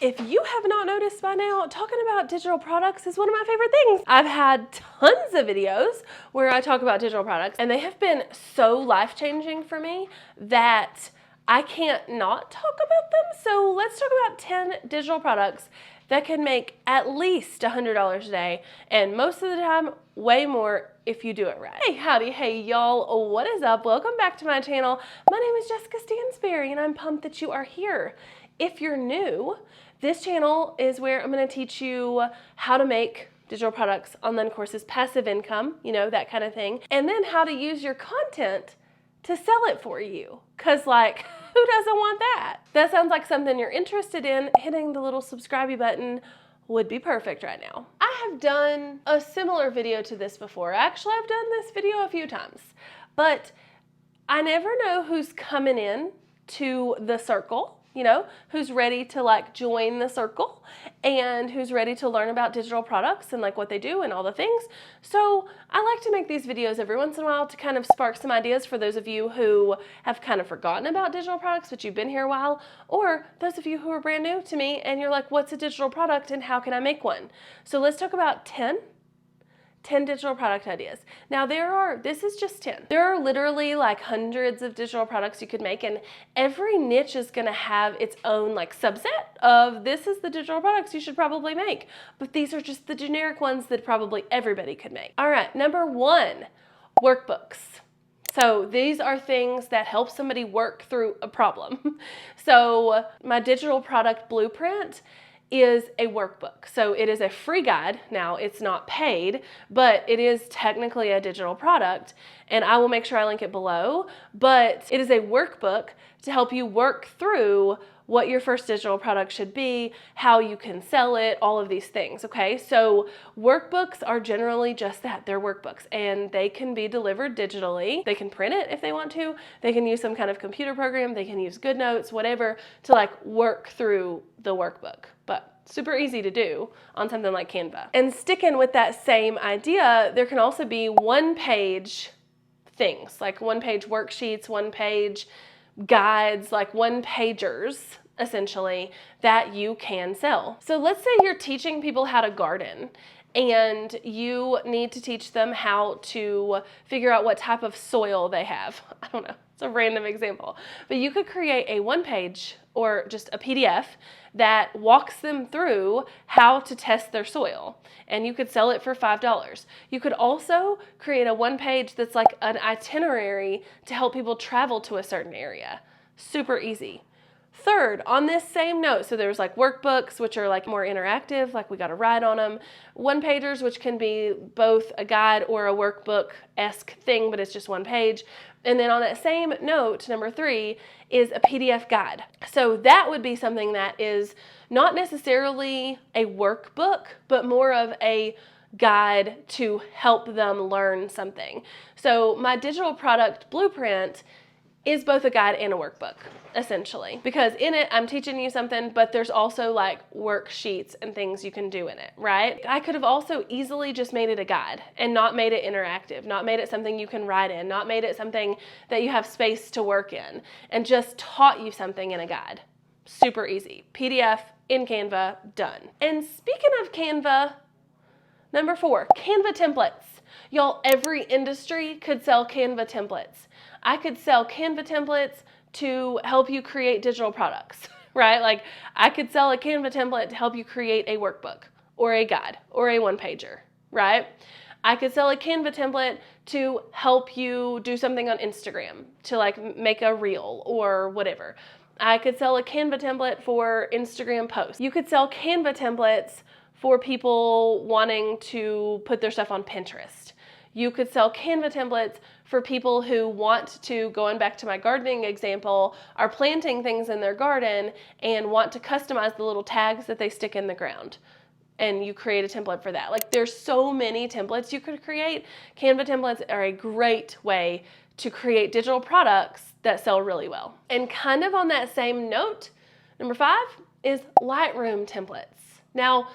If you have not noticed by now, talking about digital products is one of my favorite things. I've had tons of videos where I talk about digital products, and they have been so life-changing for me that I can't not talk about them. So let's talk about 10 digital products that can make at least $100 a day, and most of the time, way more if you do it right. Hey, howdy, hey y'all, what is up? Welcome back to my channel. My name is Jessica Stansberry, and I'm pumped that you are here. If you're new, this channel is where I'm going to teach you how to make digital products, online courses, passive income, you know, that kind of thing, and then how to use your content to sell it for you. Cause like, who doesn't want that? That sounds like something you're interested in. Hitting the little subscribe button would be perfect right now. I have done a similar video to this before. Actually, I've done this video a few times, but I never know who's coming in to the circle, you know, who's ready to like join the circle and who's ready to learn about digital products and like what they do and all the things. So I like to make these videos every once in a while to kind of spark some ideas for those of you who have kind of forgotten about digital products, but you've been here a while, or those of you who are brand new to me and you're like, what's a digital product and how can I make one? So let's talk about 10 digital product ideas. Now this is just 10. There are literally like hundreds of digital products you could make, and every niche is gonna have its own like subset of this is the digital products you should probably make. But these are just the generic ones that probably everybody could make. All right, number 1, workbooks. So these are things that help somebody work through a problem. So my digital product blueprint is a workbook. So it is a free guide. Now it's not paid, but it is technically a digital product, and I will make sure I link it below, but it is a workbook to help you work through what your first digital product should be, how you can sell it, all of these things, okay? So workbooks are generally just that, they're workbooks, and they can be delivered digitally. They can print it if they want to. They can use some kind of computer program. They can use GoodNotes, whatever, to like work through the workbook, but super easy to do on something like Canva. And sticking with that same idea, there can also be one-page things, like one-page worksheets, one-page guides, like one-pagers, essentially, that you can sell. So let's say you're teaching people how to garden, and you need to teach them how to figure out what type of soil they have. I don't know, it's a random example. But you could create a one-page or just a PDF that walks them through how to test their soil, and you could sell it for $5. You could also create a one-page that's like an itinerary to help people travel to a certain area. Super easy. Third, on this same note, so there's like workbooks, which are like more interactive, like we got to write on them. One-pagers, which can be both a guide or a workbook-esque thing, but it's just one page. And then on that same note, number 3 is a PDF guide. So that would be something that is not necessarily a workbook, but more of a guide to help them learn something. So my digital product blueprint is both a guide and a workbook, essentially, because in it I'm teaching you something, but there's also like worksheets and things you can do in it, right? I could have also easily just made it a guide and not made it interactive, not made it something you can write in, not made it something that you have space to work in, and just taught you something in a guide. Super easy. PDF in Canva, done. And speaking of Canva, number 4, Canva templates. Y'all, every industry could sell Canva templates. I could sell Canva templates to help you create digital products, right? Like I could sell a Canva template to help you create a workbook or a guide or a one-pager, right? I could sell a Canva template to help you do something on Instagram, to like make a reel or whatever. I could sell a Canva template for Instagram posts. You could sell Canva templates for people wanting to put their stuff on Pinterest. You could sell Canva templates for people who want to, going back to my gardening example, are planting things in their garden and want to customize the little tags that they stick in the ground. And you create a template for that. Like there's so many templates you could create. Canva templates are a great way to create digital products that sell really well. And kind of on that same note, number 5 is Lightroom templates. Now,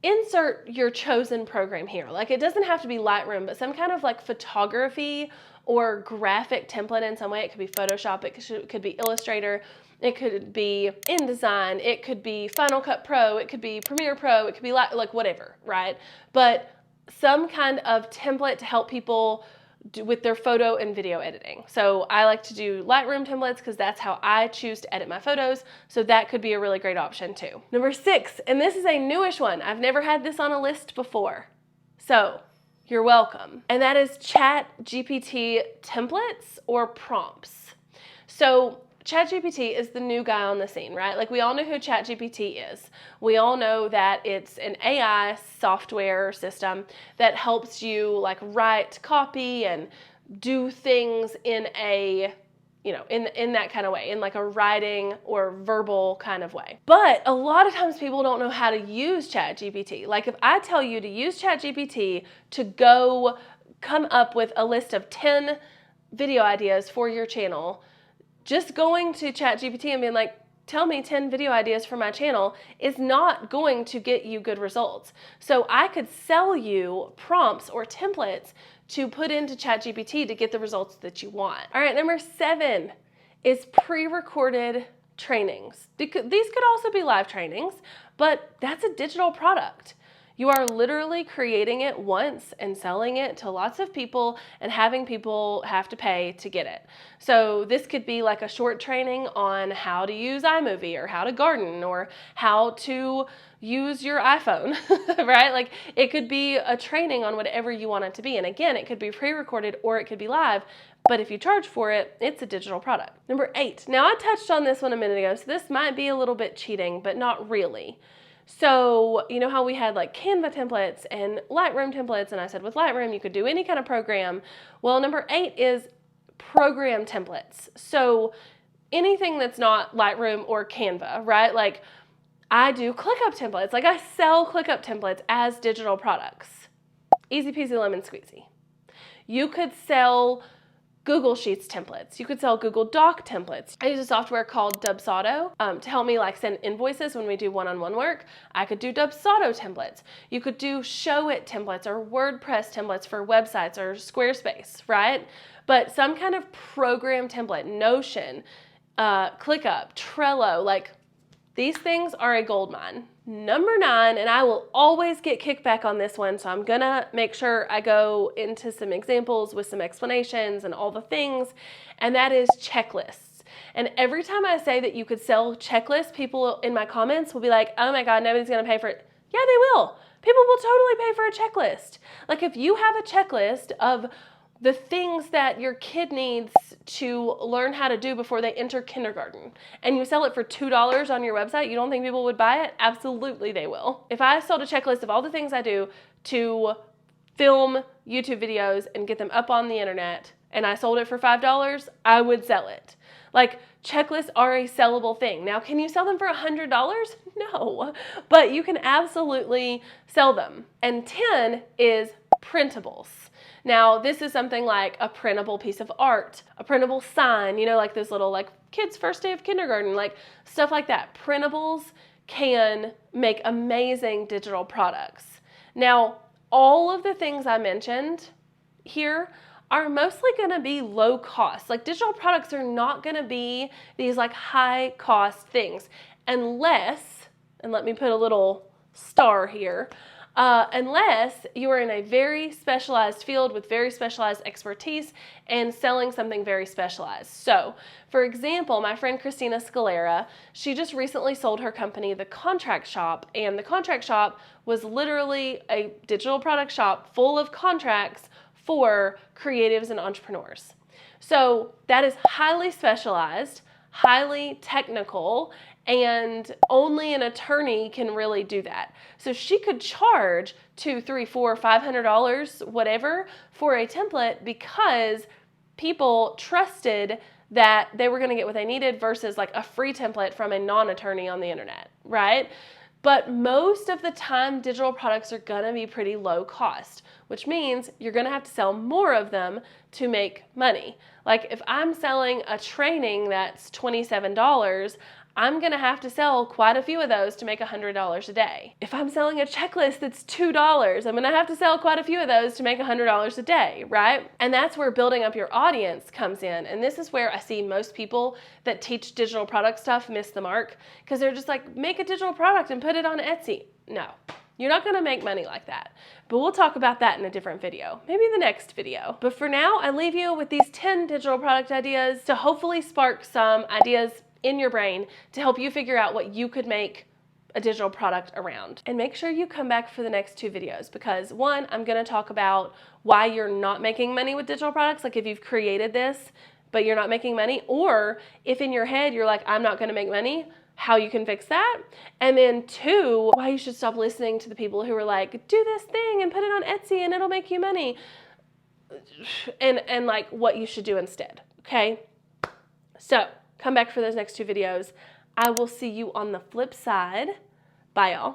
insert your chosen program here. Like it doesn't have to be Lightroom, but some kind of like photography or graphic template in some way. It could be Photoshop, it could be Illustrator, it could be InDesign, it could be Final Cut Pro, it could be Premiere Pro, it could be like whatever, right? But some kind of template to help people with their photo and video editing. So I like to do Lightroom templates because that's how I choose to edit my photos. So that could be a really great option too. Number 6, and this is a newish one. I've never had this on a list before. So you're welcome. And that is ChatGPT templates or prompts. So ChatGPT is the new guy on the scene, right? Like we all know who ChatGPT is. We all know that it's an AI software system that helps you like write copy and do things in a, in that kind of way, in like a writing or verbal kind of way. But a lot of times people don't know how to use ChatGPT. Like if I tell you to use ChatGPT to go come up with a list of 10 video ideas for your channel, just going to ChatGPT and being like, tell me 10 video ideas for my channel is not going to get you good results. So I could sell you prompts or templates to put into ChatGPT to get the results that you want. All right, number 7 is pre-recorded trainings. These could also be live trainings, but that's a digital product. You are literally creating it once and selling it to lots of people and having people have to pay to get it. So this could be like a short training on how to use iMovie or how to garden or how to use your iPhone, right? Like it could be a training on whatever you want it to be. And again, it could be pre-recorded or it could be live, but if you charge for it, it's a digital product. Number 8. Now I touched on this one a minute ago, so this might be a little bit cheating, but not really. So, you know how we had like Canva templates and Lightroom templates, and I said with Lightroom you could do any kind of program. Well, number 8 is program templates. So anything that's not Lightroom or Canva, right? Like I do ClickUp templates. Like I sell ClickUp templates as digital products. Easy peasy lemon squeezy. You could sell Google Sheets templates. You could sell Google Doc templates. I use a software called Dubsado to help me like send invoices when we do one-on-one work. I could do Dubsado templates. You could do Show It templates or WordPress templates for websites or Squarespace, right? But some kind of program template, Notion, ClickUp, Trello, like these things are a gold mine. Number 9, and I will always get kickback on this one, so I'm gonna make sure I go into some examples with some explanations and all the things, and that is checklists. And every time I say that you could sell checklists, people in my comments will be like, oh my God, nobody's gonna pay for it. Yeah, they will. People will totally pay for a checklist. Like if you have a checklist of the things that your kid needs to learn how to do before they enter kindergarten, and you sell it for $2 on your website, you don't think people would buy it? Absolutely they will. If I sold a checklist of all the things I do to film YouTube videos and get them up on the internet, and I sold it for $5, I would sell it. Like checklists are a sellable thing. Now, can you sell them for $100? No, but you can absolutely sell them. And 10 is printables. Now, this is something like a printable piece of art, a printable sign, you know, like those little like kids' first day of kindergarten, like stuff like that. Printables can make amazing digital products. Now, all of the things I mentioned here are mostly going to be low cost. Like digital products are not going to be these like high cost things unless, and let me put a little star here, unless you are in a very specialized field with very specialized expertise and selling something very specialized. So, for example, my friend Christina Scalera, she just recently sold her company, The Contract Shop, and The Contract Shop was literally a digital product shop full of contracts for creatives and entrepreneurs. So that is highly specialized, highly technical, and only an attorney can really do that. So she could charge $200, $300, $400, $500, whatever, for a template because people trusted that they were going to get what they needed versus like a free template from a non-attorney on the internet, right? But most of the time, digital products are going to be pretty low cost, which means you're going to have to sell more of them to make money. Like if I'm selling a training that's $27, I'm gonna have to sell quite a few of those to make $100 a day. If I'm selling a checklist that's $2, I'm gonna have to sell quite a few of those to make $100 a day, right? And that's where building up your audience comes in. And this is where I see most people that teach digital product stuff miss the mark, because they're just like, make a digital product and put it on Etsy. No. You're not gonna make money like that. But we'll talk about that in a different video, maybe the next video. But for now, I leave you with these 10 digital product ideas to hopefully spark some ideas in your brain to help you figure out what you could make a digital product around. And make sure you come back for the next 2 videos, because one, I'm gonna talk about why you're not making money with digital products, like if you've created this, but you're not making money, or if in your head you're like, I'm not gonna make money, how you can fix that. And then 2, why you should stop listening to the people who are like, do this thing and put it on Etsy and it'll make you money. And like what you should do instead, okay? So come back for those next 2 videos. I will see you on the flip side. Bye, y'all.